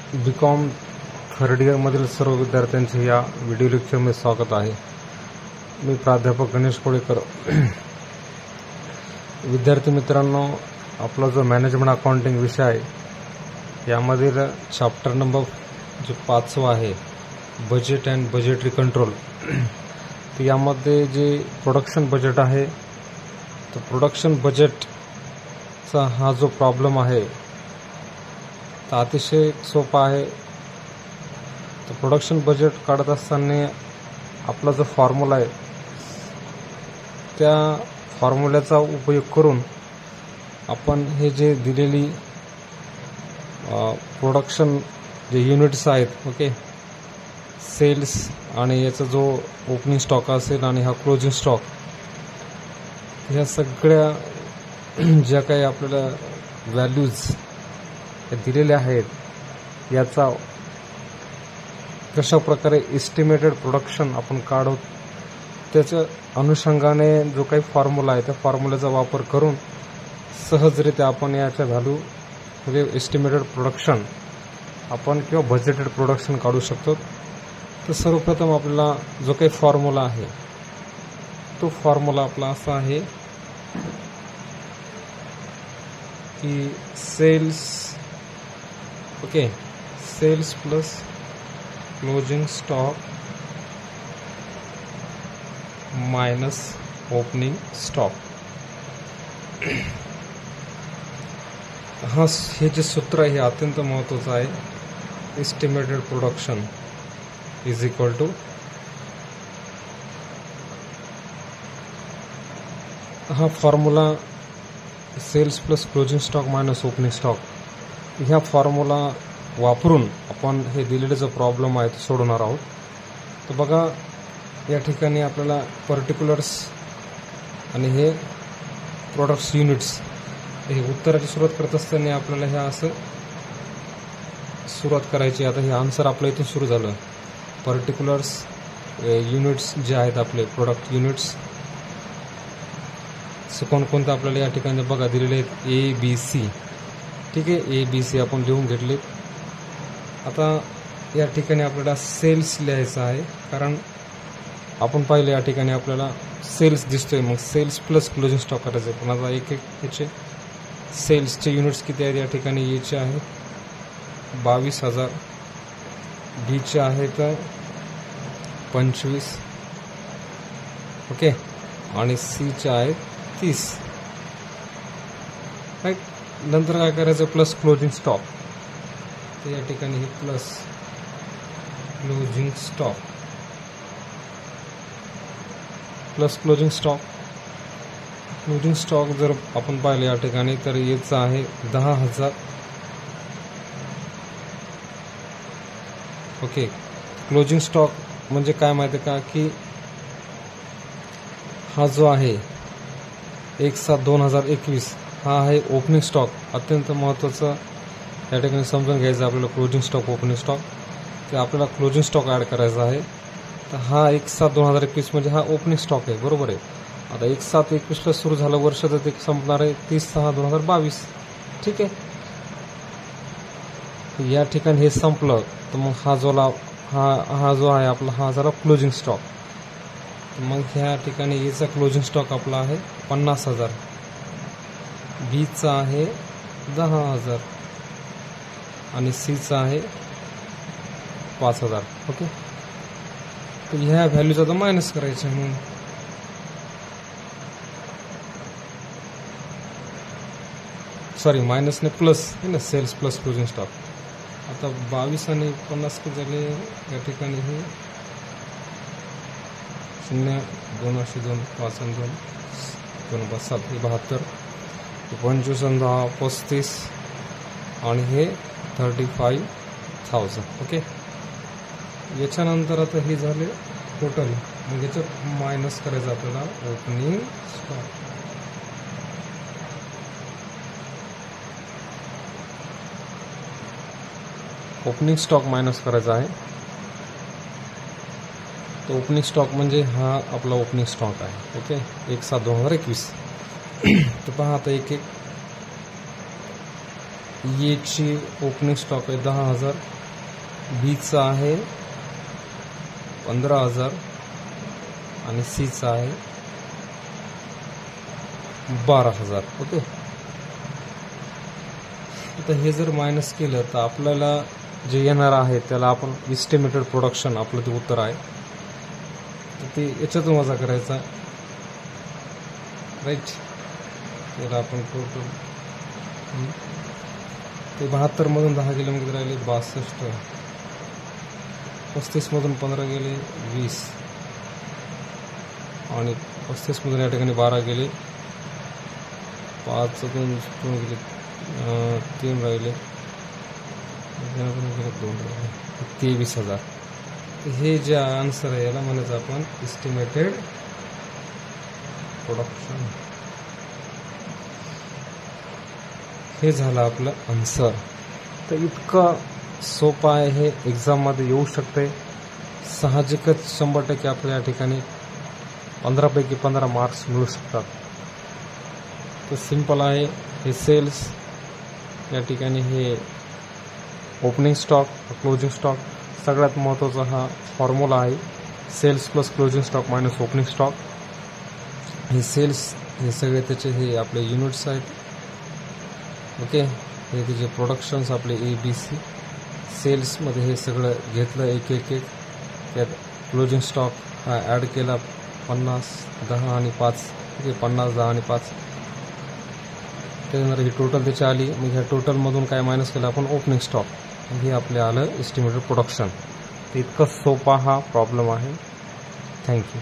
BCom third इयरमधील सर्व विद्यार्थ्यांचे या व्हिडिओ लेक्चरमध्ये स्वागत आहे. मी प्राध्यापक गणेश कोळेकर. विद्यार्थी मित्रांनो, आपला जो मॅनेजमेंट अकाउंटिंग विषय आहे यामधील चॅप्टर नंबर जो 5वा आहे बजेट अँड बजेटरी कंट्रोल. तर यामध्ये जे प्रोडक्शन बजेट आहे तर प्रोडक्शन बजेटचा हा जो प्रॉब्लेम आहे तर अतिशय सोपा आहे. तर प्रोडक्शन बजेट काढत असताना आपला जो फॉर्म्युला आहे त्या फॉर्म्युल्याचा उपयोग करून आपण हे जे दिलेली प्रोडक्शन जे युनिट्स आहेत ओके सेल्स आणि याचा जो ओपनिंग स्टॉक असेल आणि हा क्लोजिंग स्टॉक ह्या सगळ्या ज्या काही आपल्याला व्हॅल्यूज दिलेल्या आहेत याचा कशा प्रकारे एस्टिमेटेड प्रोडक्शन आपण काढू त्याच्या अनुषंगाने जो काही फॉर्म्युला आहे त्या फॉर्म्युल्याचा वापर करून सहजरित्या आपण याच्या व्हॅल्यू म्हणजे एस्टिमेटेड प्रोडक्शन आपण किंवा बजेटेड प्रोडक्शन काढू शकतो. तर सर्वप्रथम आपल्याला जो काही फॉर्म्युला आहे तो फॉर्म्युला आपला असा आहे की sales okay sales plus closing stock minus opening stock. हे जे सूत्र आहे हे अत्यंत महत्त्वाचं आहे. Estimated production is equal to हा formula sales plus closing stock minus opening stock ह्या फॉर्म्युला वापरून आपण हे दिलेले जो प्रॉब्लेम आहे तो सोडवणार आहोत. तर बघा या ठिकाणी आपल्याला पर्टिक्युलर्स आणि हे प्रोडक्ट्स युनिट्स हे उत्तराची सुरुवात करत असताना आपल्याला हे असं सुरुवात करायची. आता हे आन्सर आपल्या इथून सुरू झालं. पर्टिक्युलर्स युनिट्स जे आहेत आपले प्रोडक्ट युनिट्स कोणकोणते आपल्याला या ठिकाणी बघा दिलेले आहेत ABC. ठीक आहे, ABC आपण लिहून घेतले. आता या ठिकाणी आपल्याला सेल्स लिहायचं आहे कारण आपण पाहिलं या ठिकाणी आपल्याला सेल्स दिसतोय. मग सेल्स प्लस क्लोजिंग स्टॉक करायचं आहे. पण आता एक ह्याचे सेल्सचे युनिट्स किती आहेत या ठिकाणी Aचे आहेत 22,000, Bचे आहेत 25 ओके आणि Cचे आहेत 30 राईट. नंतर काय करायचं प्लस क्लोजिंग स्टॉक. तर या ठिकाणी हे plus closing stock plus closing stock closing stock जर आपण पाहिलं या ठिकाणी तर याचं आहे 10,000 ओके. क्लोजिंग स्टॉक म्हणजे काय माहिती का की हा जो आहे 1/7/2021 हा आहे ओपनिंग स्टॉक. अत्यंत महत्त्वाचं या ठिकाणी समजून घ्यायचं आपल्याला क्लोजिंग स्टॉक ओपनिंग स्टॉक. ते आपल्याला क्लोजिंग स्टॉक ॲड करायचा आहे. तर हा 1/7/2021 म्हणजे हा ओपनिंग स्टॉक आहे बरोबर आहे. आता 1/7/21ला सुरू झालं वर्ष तर ते संपणार आहे 30/6/2022. ठीक आहे. या ठिकाणी हे संपलं तर मग हा जो आहे आपला हा झाला क्लोजिंग स्टॉक. मग ह्या ठिकाणी याचा क्लोजिंग स्टॉक आपला आहे 50,000, Bचा आहे 10,000 आणि Cचा आहे 5,000 ओके. तर ह्या व्हॅल्यूज आता मायनस करायच्या म्हणून सॉरी मायनसने प्लस आहे ना सेल्स प्लस क्लोजिंग स्टॉक. आता 22 आणि 50 किती झाले या ठिकाणी हे 0 2 2 5 2 2 5 7 हे 72 25 आणि 10 35 आणि हे 35,000 ओके. याच्यानंतर आता हे झाले टोटल. मग याच्यात मायनस करायचं आपल्याला opening stock. Opening stock minus करायचा आहे. तो ओपनिंग स्टॉक म्हणजे हा आपला ओपनिंग स्टॉक आहे ओके 1/7/2021. तर पहा आता एक याची ओपनिंग स्टॉक आहे 10,000 बीचा आहे 15,000 आणि सीचा आहे 12,000. ओके. आता हे जर मायनस केलं तर आपल्याला जे येणार आहे त्याला आपण इस्टिमेटेड प्रोडक्शन आपलं ते उत्तर आहे, तर ते याच्यातून वजा करायचा. राईट. त्याला आपण टोटल ते 72 मधून 10 गेले मग राहिले 62, 35 मधून 15 गेले 20 आणि 35 मधून या ठिकाणी 12 गेले, 5 गेले 3 राहिले, 2 राहिले, 23,000. हे जे आन्सर आहे याला म्हणायचं आपण इस्टिमेटेड प्रोडक्शन. हे झालं आपलं आन्सर. तर इतकं सोपं आहे हे, एक्झाममध्ये येऊ शकते. साहजिकच 100% आपल्या या ठिकाणी 15 पैकी 15 मार्क्स मिळू शकतात. तर सिंपल आहे. हे सेल्स या ठिकाणी हे ओपनिंग स्टॉक, क्लोजिंग स्टॉक. सगळ्यात महत्त्वाचा हा फॉर्म्युला आहे, sales plus closing stock minus opening stock. हे सेल्स हे सगळे त्याचे हे आपले युनिट्स आहेत. ओके. हे त्याचे प्रोडक्शन्स आपले ABC. सेल्समध्ये हे सगळं घेतलं एक एक एक. त्यात क्लोजिंग स्टॉक हा ॲड केला 50, 10 आणि 5. ओके. 50, 10 आणि 5. त्यानंतर ही टोटल त्याची आली. मग ह्या टोटलमधून काय मायनस केलं आपण ओपनिंग स्टॉक. हे आपले आलं एस्टिमेटेड प्रोडक्शन. तर इतकं सोपा हा प्रॉब्लेम आहे. थँक्यू.